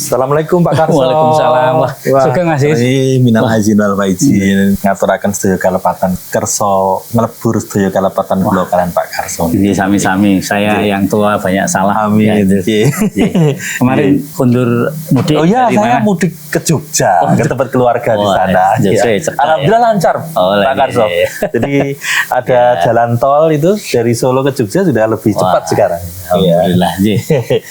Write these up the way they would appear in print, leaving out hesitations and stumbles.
Assalamualaikum Pak Karso. Waalaikumsalam. Sugeng Mas. Minal aizin wal faizin. Ngaturaken sedaya kalepatan kersa nglebur sedaya kalepatan kula kalian Pak Karso. Nggih sami-sami. Saya yang tua banyak salah. Amin. Ya, kemarin kundur mudik. Oh iya, dari saya mana? mudik ke Jogja, ke tempat keluarga di sana. Alhamdulillah lancar Pak Karso. Jadi ada jalan tol itu dari Solo ke Jogja sudah lebih cepat sekarang. Alhamdulillah.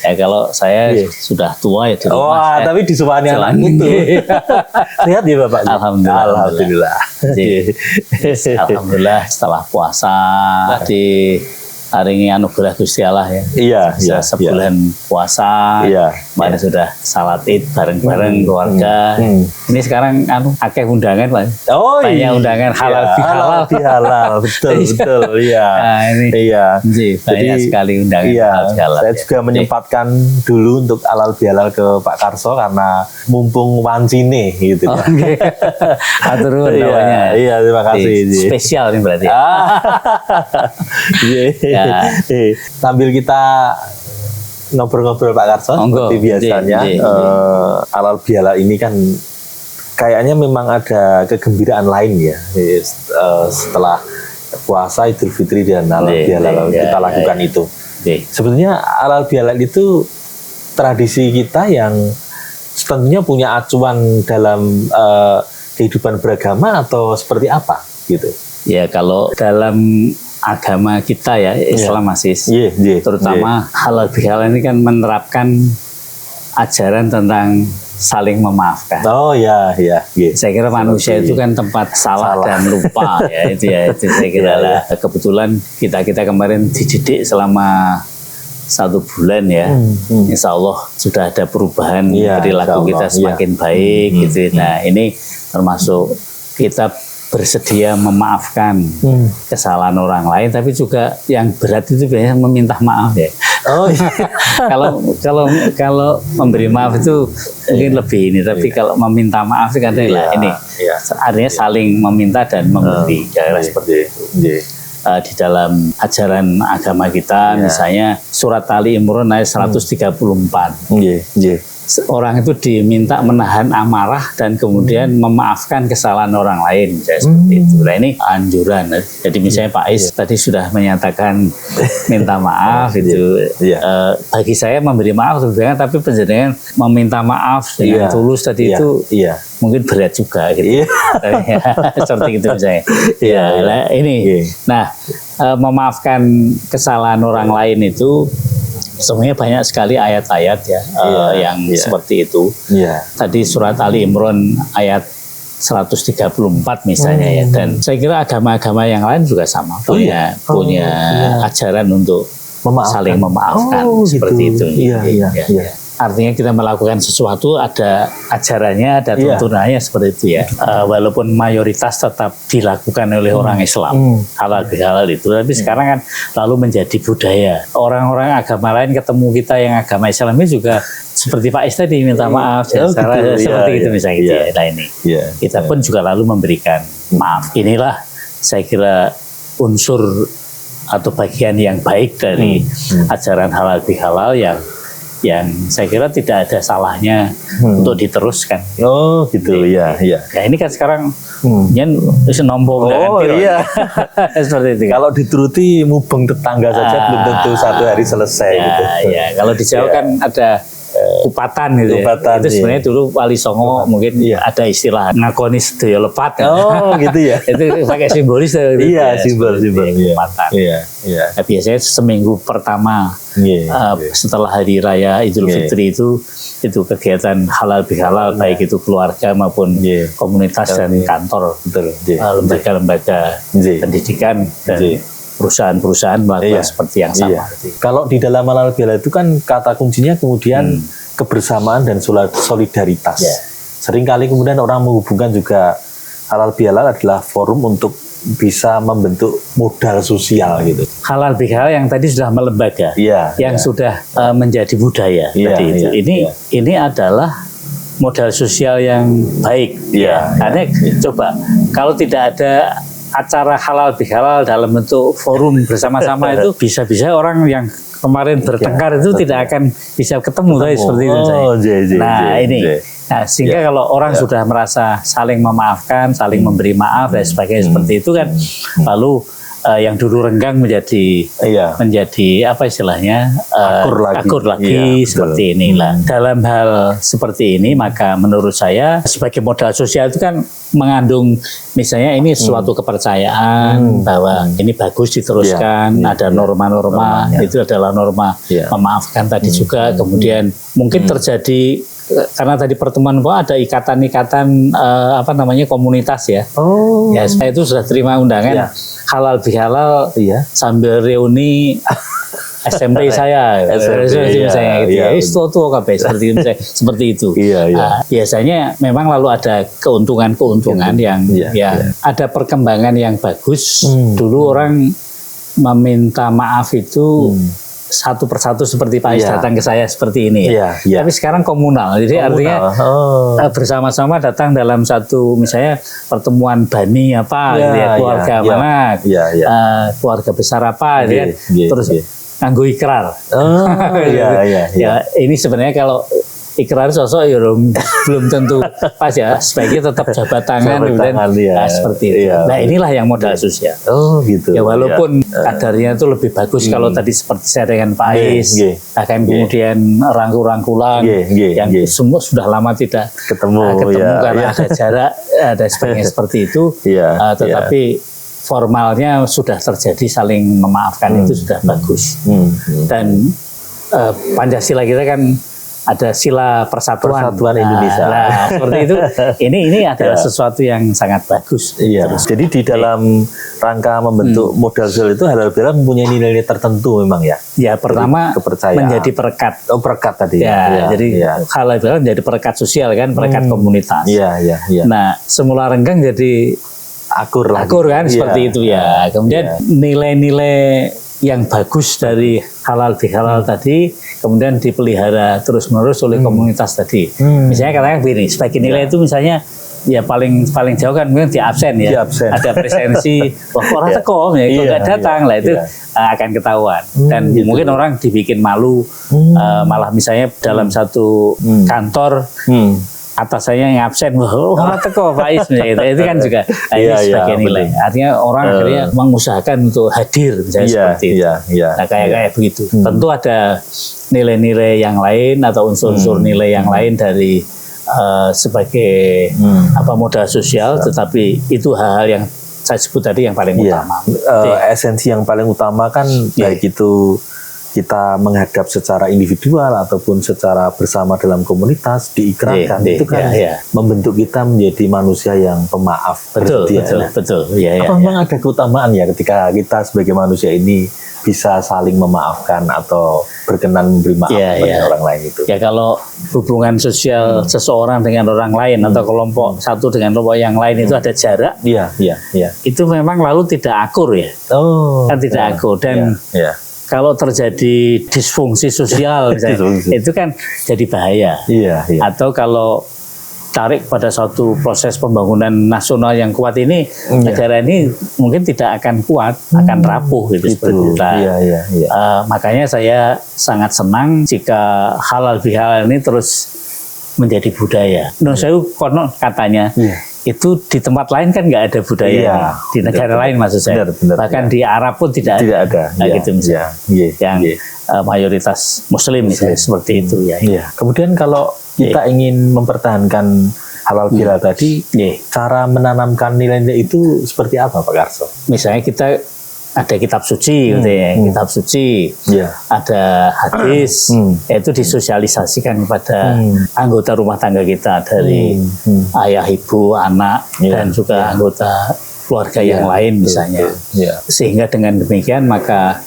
Ya kalau saya sudah tua ya di rumah. Wah, tapi di Suwani anak putu. Lihat ya Bapak. Alhamdulillah. Alhamdulillah. Alhamdulillah setelah puasa di hari ini anugerah Gusti Allah ya. Iya, iya. Sebulan puasa. Iya. Kemarin sudah salat Id bareng-bareng keluarga. Ini sekarang akeh undangan Pak. Oh banyak undangan halal bihalal. Betul, betul. Iya. Nah, ini. Iya. Banyak sekali undangan halal bihalal. Saya juga menyempatkan dulu untuk halal bihalal ke Pak Karso karena mumpung wancine gitu. Oke. Atur namanya. Iya, terima kasih. Spesial ini berarti. Iya. Sambil kita ngobrol-ngobrol Pak Karso seperti biasanya, halal bihalal ini kan kayaknya memang ada kegembiraan lain ya setelah puasa Idul Fitri dan halal bihalal kita lakukan itu. Sebetulnya halal bihalal itu tradisi kita yang tentunya punya acuan dalam kehidupan beragama atau seperti apa gitu. Ya kalau dalam agama kita ya Islam masih terutama halal bihalal ini kan menerapkan ajaran tentang saling memaafkan. Oh ya. Saya kira manusia itu kan tempat salah dan lupa ya itu saya kira lah. Kebetulan kita kemarin dididik selama 1 bulan ya. Insya Allah sudah ada perubahan perilaku kita semakin baik gitu. Nah ini termasuk kita bersedia memaafkan kesalahan orang lain, tapi juga yang berat itu biasanya meminta maaf ya. Oh iya. kalau memberi maaf itu mungkin lebih ini, tapi kalau meminta maaf itu katanya ini artinya saling meminta dan memberi seperti itu. Di dalam ajaran agama kita misalnya surat Ali Imran ayat 134. Orang itu diminta menahan amarah dan kemudian memaafkan kesalahan orang lain, seperti itu. Nah ini anjuran. Jadi misalnya Pak Is tadi sudah menyatakan minta maaf itu. Bagi saya memberi maaf sebenarnya, tapi penjelasan meminta maaf dengan tulus tadi itu mungkin berat juga gitu. Seperti itu misalnya. Nah, ini. Nah memaafkan kesalahan orang lain itu sebenarnya banyak sekali ayat-ayat ya yang seperti itu. Tadi surat Ali Imran ayat 134 misalnya ya, dan saya kira agama-agama yang lain juga sama punya ajaran untuk saling memaafkan seperti itu. Artinya kita melakukan sesuatu ada ajarannya, ada tuntunannya seperti itu ya. Walaupun mayoritas tetap dilakukan oleh orang Islam halal bihalal itu, tapi sekarang kan lalu menjadi budaya. Orang-orang agama lain ketemu kita yang agama Islam ini juga seperti Pak Is tadi minta maaf, seperti itu misalnya gitu ya. Nah ini kita pun juga lalu memberikan maaf. Inilah saya kira unsur atau bagian yang baik dari ajaran halal bihalal yang saya kira tidak ada salahnya untuk diteruskan. Oh gitu ya. Nah ini kan sekarang nyen nombong seperti itu. Kalau dituruti mubeng tetangga saja belum tentu satu hari selesai gitu. Kalau di Jawa kan ada kupatan gitu itu sebenarnya dulu Wali Songo mungkin ada istilah ngakoni sedaya lepat. Oh gitu ya. Itu pakai simbolis simbol kupatan. Nah, biasanya seminggu pertama setelah hari raya Idul Fitri itu kegiatan halal bihalal baik itu keluarga maupun komunitas dan kantor, lembaga-lembaga pendidikan dan perusahaan-perusahaan melakukan seperti yang sama. Kalau di dalam halal bihalal itu kan kata kuncinya kemudian kebersamaan dan solidaritas. Seringkali kemudian orang menghubungkan juga halal bihalal adalah forum untuk bisa membentuk modal sosial gitu. Halal bihalal yang tadi sudah melembaga, yang sudah menjadi budaya tadi itu. Ini adalah modal sosial yang baik. Karena coba kalau tidak ada acara halal bihalal dalam bentuk forum bersama-sama itu bisa-bisa orang yang kemarin bertengkar itu tidak akan bisa ketemu tadi seperti itu saya. Ini. Nah, sehingga kalau orang sudah merasa saling memaafkan, saling memberi maaf dan sebagainya seperti itu kan, lalu yang dulu renggang menjadi apa istilahnya akur lagi seperti inilah. Dalam hal seperti ini maka menurut saya sebagai modal sosial itu kan mengandung misalnya ini suatu kepercayaan bahwa ini bagus diteruskan, ada norma-norma, itu adalah norma memaafkan tadi juga, kemudian mungkin terjadi karena tadi pertemuan ada ikatan-ikatan apa namanya komunitas ya. Ya saya itu sudah terima undangan halal bihalal sambil reuni SMP saya, seperti itu. Biasanya memang lalu ada keuntungan-keuntungan yang ada perkembangan yang bagus. Dulu orang meminta maaf itu satu persatu seperti Pak Is datang ke saya seperti ini. Tapi sekarang komunal, jadi artinya bersama-sama datang dalam satu misalnya pertemuan bani apa, keluarga mana, keluarga besar apa, terus nganggo ikrar. Ini sebenarnya kalau ikrar sosok ya belum tentu pas ya, sebaiknya tetap jabat tangan seperti itu. Nah inilah yang modal sosial. Ya walaupun kadarnya itu lebih bagus kalau tadi seperti saya dengan Pak Is, akan kemudian rangkul-rangkulan yang semua sudah lama tidak ketemu karena ada jarak, ada sebagainya seperti itu. Tetapi formalnya sudah terjadi saling memaafkan itu sudah bagus. Dan Pancasila kita kan ada sila persatuan Indonesia. Nah, seperti itu. Ini adalah sesuatu yang sangat bagus. Jadi di dalam rangka membentuk modal sosial itu halal bihalal mempunyai nilai-nilai tertentu memang ya. Pertama menjadi perekat. Perekat tadi. Jadi halal bihalal menjadi perekat sosial kan, perekat komunitas. Nah, semula renggang jadi akur kan seperti itu ya. Kemudian nilai-nilai yang bagus dari halal bihalal tadi kemudian dipelihara terus-menerus oleh komunitas tadi. Misalnya katakan begini, sebagai nilai itu misalnya ya paling jauh kan mungkin di absen ya. Ada presensi, wah orang teko ya, kok nggak datang lah itu akan ketahuan. Dan mungkin orang dibikin malu, malah misalnya dalam satu kantor atasannya yang absen, wah teko Pak Is, itu kan juga sebagai nilai. Artinya orang akhirnya mengusahakan untuk hadir misalnya seperti itu. Nah kayak begitu. Tentu ada nilai-nilai yang lain atau unsur-unsur nilai yang lain dari sebagai modal sosial, tetapi itu hal-hal yang saya sebut tadi yang paling utama. Esensi yang paling utama kan baik itu kita menghadap secara individual ataupun secara bersama dalam komunitas diikrarkan itu kan membentuk kita menjadi manusia yang pemaaf. Betul. Apa memang ada keutamaan ya ketika kita sebagai manusia ini bisa saling memaafkan atau berkenan memberi maaf kepada orang lain itu? Ya kalau hubungan sosial seseorang dengan orang lain atau kelompok satu dengan kelompok yang lain itu ada jarak. Itu memang lalu tidak akur ya. Kan tidak akur dan kalau terjadi disfungsi sosial misalnya, itu kan jadi bahaya. Atau kalau tarik pada suatu proses pembangunan nasional yang kuat ini, negara ini mungkin tidak akan kuat, akan rapuh gitu seperti itu. Makanya saya sangat senang jika halal bihalal ini terus menjadi budaya. Saya konon katanya itu di tempat lain kan nggak ada budaya di negara lain maksud saya. Bahkan di Arab pun tidak ada. Gitu misalnya. Yang mayoritas Muslim misalnya seperti itu ya. Kemudian kalau kita ingin mempertahankan halal bihalal tadi, cara menanamkan nilai-nilai itu seperti apa Pak Karso? Misalnya kita ada kitab suci gitu ya, kitab suci, ada hadis, itu disosialisasikan kepada anggota rumah tangga kita dari ayah, ibu, anak, dan juga anggota keluarga yang lain misalnya. Sehingga dengan demikian maka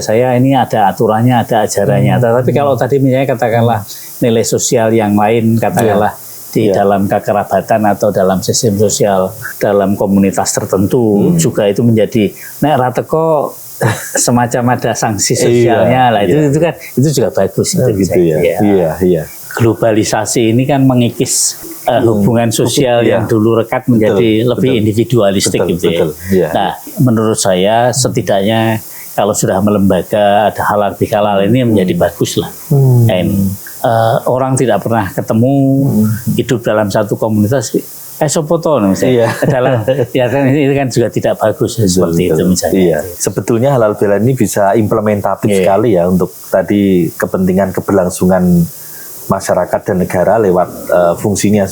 saya ini ada aturannya, ada ajarannya. Tapi kalau tadi misalnya katakanlah nilai sosial yang lain, katakanlah di dalam kekerabatan atau dalam sistem sosial dalam komunitas tertentu juga itu menjadi rateko semacam ada sanksi sosialnya lah itu kan itu juga bagus Globalisasi ini kan mengikis hubungan sosial yang dulu rekat menjadi lebih individualistik gitu ya. Nah menurut saya setidaknya kalau sudah melembaga ada halal bihalal ini menjadi bagus lah. Nah, ini orang tidak pernah ketemu hidup dalam satu komunitas. Sopoto misalnya dalam ya kan ini kan juga tidak bagus seperti itu misalnya. Iya. Sebetulnya halal bihalal ini bisa implementatif sekali ya untuk tadi kepentingan keberlangsungan masyarakat dan negara lewat fungsinya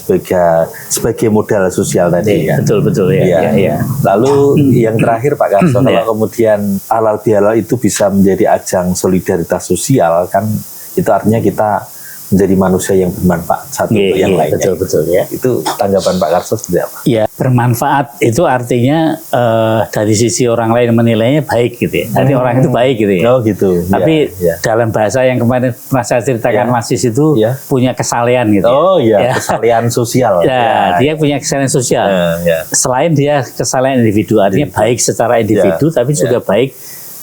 sebagai modal sosial tadi. Betul ya. Lalu yang terakhir Pak Karso, kalau kemudian halal bihalal itu bisa menjadi ajang solidaritas sosial, kan itu artinya kita menjadi manusia yang bermanfaat satu untuk yang lainnya. Betul ya. Itu tanggapan Pak Karso seperti apa? Ya, bermanfaat itu artinya dari sisi orang lain menilainya baik gitu ya. Jadi orang itu baik gitu ya. Oh gitu. Tapi dalam bahasa yang kemarin pernah saya ceritakan Masis itu punya kesalehan gitu. Oh iya, kesalehan sosial. Dia punya kesalehan sosial. Selain dia kesalehan individu, artinya baik secara individu, tapi juga baik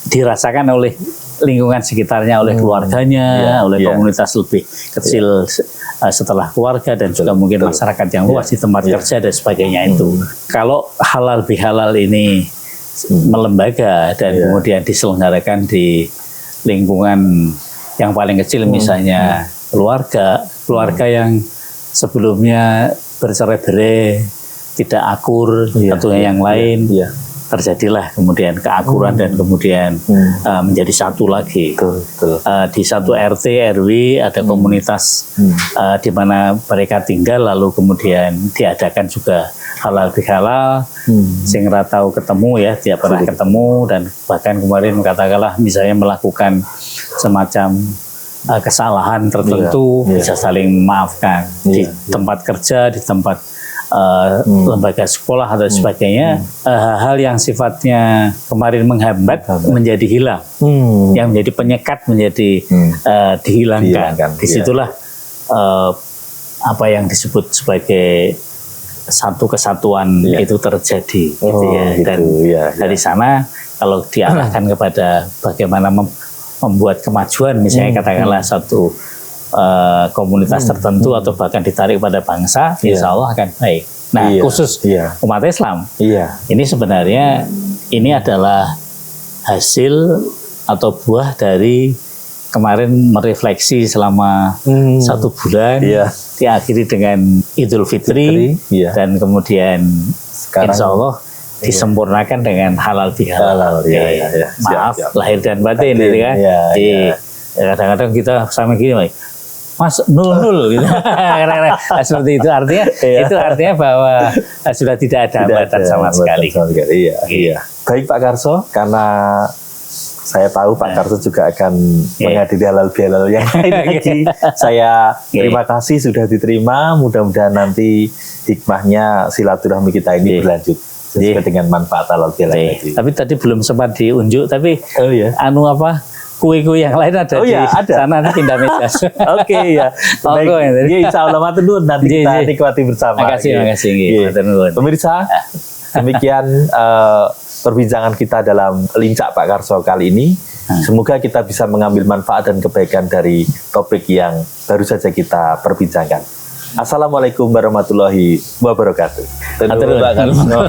dirasakan oleh lingkungan sekitarnya, oleh keluarganya, oleh komunitas lebih kecil setelah keluarga, dan juga mungkin masyarakat yang luas di tempat kerja dan sebagainya itu. Kalau halal bihalal ini melembaga dan kemudian diselenggarakan di lingkungan yang paling kecil, misalnya keluarga yang sebelumnya bercerai-berai, tidak akur satu yang lain, terjadilah kemudian keakuran dan kemudian menjadi satu lagi. Di satu RT RW ada komunitas di mana mereka tinggal, lalu kemudian diadakan juga halal bihalal, sing ra tahu ketemu ya, tidak pernah ketemu, dan bahkan kemarin katakanlah misalnya melakukan semacam kesalahan tertentu bisa saling memaafkan di tempat kerja, di tempat lembaga sekolah atau sebagainya. Hal-hal yang sifatnya kemarin menghambat menjadi hilang, yang menjadi penyekat menjadi dihilangkan. Disitulah apa yang disebut sebagai satu kesatuan itu terjadi, gitu ya. Dan dari sana kalau diarahkan kepada bagaimana membuat kemajuan, misalnya katakanlah satu komunitas tertentu atau bahkan ditarik pada bangsa, insya Allah akan baik. Nah, khusus umat Islam, ini sebenarnya ini adalah hasil atau buah dari kemarin merefleksi selama 1 bulan, diakhiri dengan Idul Fitri, dan kemudian sekarang, insya Allah disempurnakan dengan halal bihalal. Maaf lahir dan batin, gitu kan. Kadang-kadang kita sama gini, Mas nul gitu. Seperti itu artinya bahwa sudah tidak ada hambatan sama sekali. Baik Pak Karso, karena saya tahu Pak Karso juga akan menghadiri halal bihalal yang lain lagi. Saya terima kasih sudah diterima. Mudah-mudahan nanti hikmahnya silaturahmi kita ini berlanjut sesuai dengan manfaat halal bihalal tadi. Tapi tadi belum sempat diunjuk, tapi kue-kue yang lain ada sana, nanti pindah meja. Baik, insya Allah matur nuwun, nanti kita nikmati bersama. Makasih. Pemirsa, demikian perbincangan kita dalam Lincak Pak Karso kali ini. Semoga kita bisa mengambil manfaat dan kebaikan dari topik yang baru saja kita perbincangkan. Assalamualaikum warahmatullahi wabarakatuh. Pak Karso.